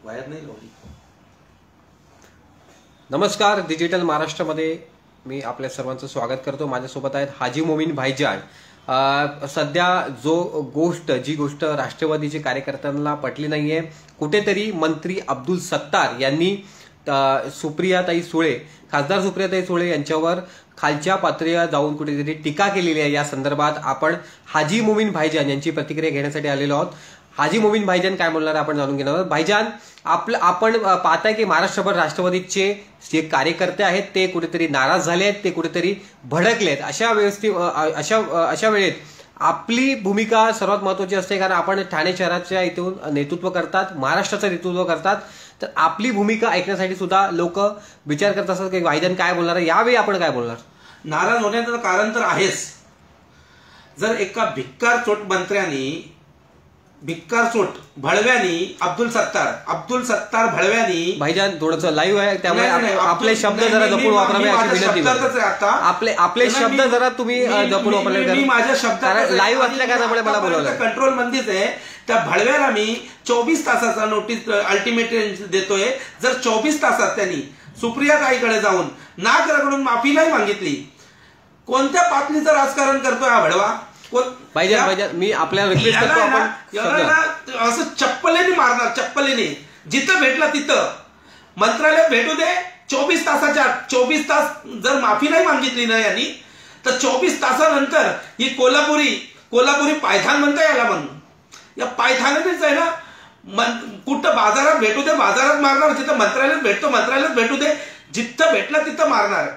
Wire नाही लावली. नमस्कार, डिजिटल महाराष्ट्रामध्ये मी आपल्या सर्वांचं स्वागत करतो. माझ्यासोबत आहेत हाजी मोमीन भाईजान. सध्या जी गोष्ट राष्ट्रवादीचे कार्यकर्त्यांना पटली नाहीये, कुठेतरी मंत्री अब्दुल सत्तार यांनी सुप्रियाताई सुळे, खासदार सुप्रियाताई सुळे यांच्यावर खालच्या पातळीवर जाऊन कुठेतरी टीका केलेली आहे. या संदर्भात आपण हाजी मोमीन भाईजान यांची प्रतिक्रिया घेण्यासाठी आलेलो आहोत. हाजी मोमीन भाईजान काय बोलणार आपण जाणून घेणार आहोत. भाईजान, आपण पाहताय की महाराष्ट्रभर राष्ट्रवादीचे जे कार्यकर्ते आहेत ते कुठेतरी नाराज झाले आहेत, ते कुठेतरी भडकलेत. अशा वेळेत आपली भूमिका सर्वात महत्वाची असते, कारण आपण ठाणे शहराच्या इथून नेतृत्व करतात, महाराष्ट्राचं नेतृत्व करतात. तर आपली भूमिका ऐकण्यासाठी सुद्धा लोक विचार करत असतात की भाईजान काय बोलणार आहे. यावेळी आपण काय बोलणार. नाराज होण्याचं कारण तर आहेच. जर एका भिक्कार चोट भळव्यानी अब्दुल सत्तार भळव्यानी. भाईजान थोडंसं लाईव्ह आहे, त्यामुळे आपले शब्द जरा जपून वापरावे अशी विनंती. आपले शब्द जरा तुम्ही जपून वापरले. मी माझ्या शब्दात लाईव्ह असल्या कारणामुळे मला बोलवलं. कंट्रोल मंदीच आहे. त्या भळव्याला मी 24 तासाचा नोटीस अल्टिमेटम देतोय. जर 24 तासात त्यांनी सुप्रियाताईकडे जाऊन नाक रगडून माफी नाही मागितली, कोणत्या पातळीचं राजकारण करतोय हा भळवा. भाईजान मी आपल्याला रिक्वेस्ट करतो, आपण असं चप्पलेने मारणार, चप्पलेने. जिथं भेटला तिथं मंत्रालयात भेटू दे. 24 तास जर माफी नाही मागितली ना यांनी, तर 24 तासानंतर ही कोल्हापुरी पायथान म्हणता याला. म्हणून या पायथानानेच आहे ना, कुठं बाजारात भेटू दे, बाजारात मारणार. जिथं मंत्रालयात भेटू दे, जिथं भेटला तिथं मारणार.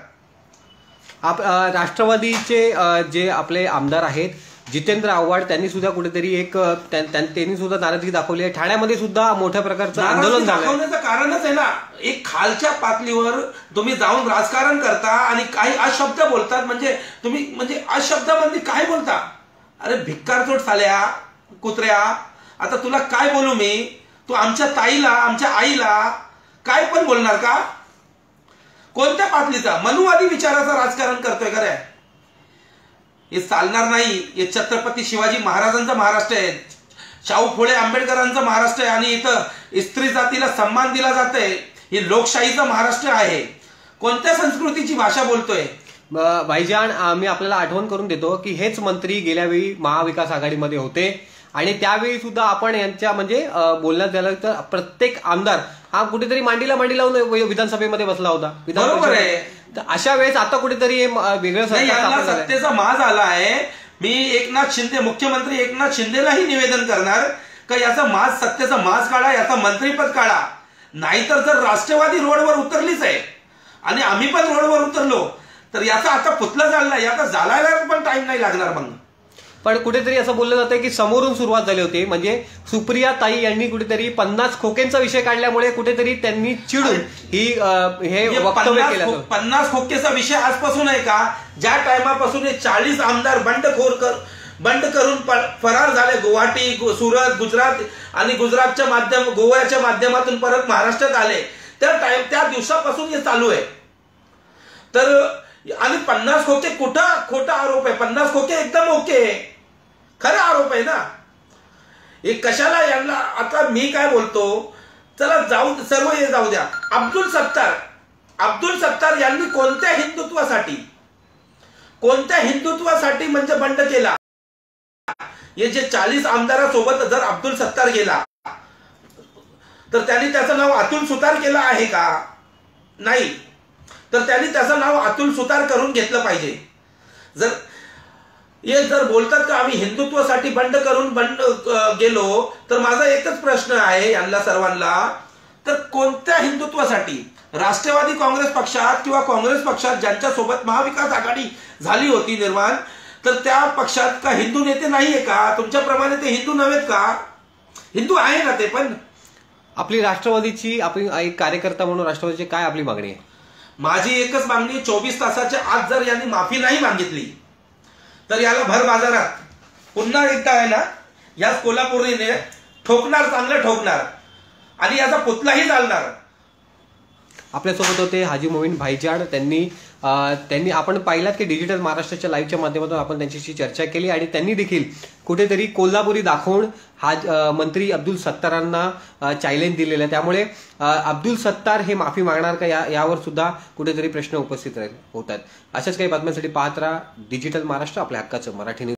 राष्ट्रवादीचे जे आपले आमदार आहेत जितेंद्र आव्हाड, त्यांनी सुद्धा कुठेतरी त्यांनी सुद्धा नाराजगी दाखवली आहे. ठाण्यामध्ये सुद्धा मोठ्या प्रकारचं आंदोलन दाखवण्याचं कारणच आहे ना, एक खालच्या पातळीवर तुम्ही जाऊन राजकारण करता आणि काही अशब्द बोलतात. म्हणजे अशब्दामध्ये काय बोलता. अरे भिक्कारचोट साल्या कुत्र्या, आता तुला काय बोलू मी. तू आमच्या ताईला, आमच्या आईला काय पण बोलणार का. कोणत्या पातळीचा मनुवादी विचाराचं राजकारण करतोय का रे. हे चालणार नाही. हे छत्रपती शिवाजी महाराजांचा महाराष्ट्र आहे, शाहू फुले आंबेडकरांचा महाराष्ट्र आहे, आणि इथं स्त्री जातीला सन्मान दिला जातोय. हे लोकशाहीचं महाराष्ट्र आहे. कोणत्या संस्कृतीची भाषा बोलतोय. भाईजान, मी आपल्याला आठवण करून देतो की हेच मंत्री गेल्या वेळी महाविकास आघाडीमध्ये होते, आणि त्यावेळी सुद्धा आपण यांच्या बोलण्यात झालं तर प्रत्येक आमदार हा कुठेतरी मांडीला लावून विधानसभेमध्ये बसला होता. बरोबर आहे. तर अशा वेळेस आता कुठेतरी वेगळं सत्तेचा माज आला आहे. मी मुख्यमंत्री एकनाथ शिंदेलाही निवेदन करणार का याचा सत्तेचा माज काढा, याचा मंत्रीपद काढा. नाहीतर जर राष्ट्रवादी रोडवर उतरलीच आहे आणि आम्ही पण रोडवर उतरलो, तर याचा आता पुतला चालला, याचा जालायला पण टाइम नाही लागणार. मग पण कुठेतरी असं बोललं जातं की समोरून सुरुवात झाली होती. म्हणजे सुप्रियाताई यांनी कुठेतरी 50 खोक्यांचा विषय काढल्यामुळे कुठेतरी त्यांनी चिडून हे वक्तव्य केलं. 50 खोक्याचा विषय आजपासून आहे का. ज्या टायमापासून 40 आमदार बंड करून फरार झाले, गुवाहाटी, सुरत, गुजरात आणि गोव्याच्या माध्यमातून परत महाराष्ट्रात आले, त्या दिवसापासून हे चालू आहे. तर आणि 50 खोके कुठं खोटा आरोप आहे. 50 खोके एकदम ओके, खरा आरोप आहे ना. हे कशाला यांना. आता मी काय बोलतो, चला सर्व हे जाऊ द्या. अब्दुल सत्तार यांनी कोणत्या हिंदुत्वासाठी म्हणजे बंड केला. हे जे 40 आमदारासोबत जर अब्दुल सत्तार गेला, तर त्यांनी त्याचं नाव अतुल सुतार केलं आहे का. नाही. तर त्यांनी त्याचं नाव अतुल सुतार करून घेतलं पाहिजे. जर बोलतात का आम्ही हिंदुत्वासाठी बंड गेलो, तर माझा एकच प्रश्न आहे यांना सर्वांना, तर कोणत्या हिंदुत्वासाठी. राष्ट्रवादी काँग्रेस पक्षात किंवा काँग्रेस पक्षात ज्यांच्यासोबत महाविकास आघाडी झाली होती निर्माण, तर त्या पक्षात का हिंदू नेते नाहीये का. तुमच्याप्रमाणे ते हिंदू नव्हेत का. हिंदू आहे ना ते. पण आपली राष्ट्रवादीची, आपली एक कार्यकर्ता म्हणून राष्ट्रवादीची काय आपली मागणी आहे. माझी एकच मागणी, 24 तासाच्या आत जर यांनी माफी नाही मागितली, तर याला भर बाजारात पुन्हा एकदा आहे ना, या कोल्हापुरीने ठोकणार, चांगलं ठोकणार, आणि याचा पुतलाही चालणार. आपल्यासोबत होते हाजी मोमीन भाईजान. त्यांनी आपण पाहिलात की डिजिटल महाराष्ट्राच्या लाईव्हच्या माध्यमातून आपण त्यांच्याशी चर्चा केली आणि त्यांनी देखील कुठेतरी कोल्हापुरी दाखवून मंत्री अब्दुल सत्तारांना चॅलेंज दिलेलं आहे. त्यामुळे अब्दुल सत्तार हे माफी मागणार का यावर सुद्धा कुठेतरी प्रश्न उपस्थित होतात. अशाच काही बातम्यांसाठी पाहत राहा डिजिटल महाराष्ट्र, आपल्या हक्काचं मराठी न्यूज.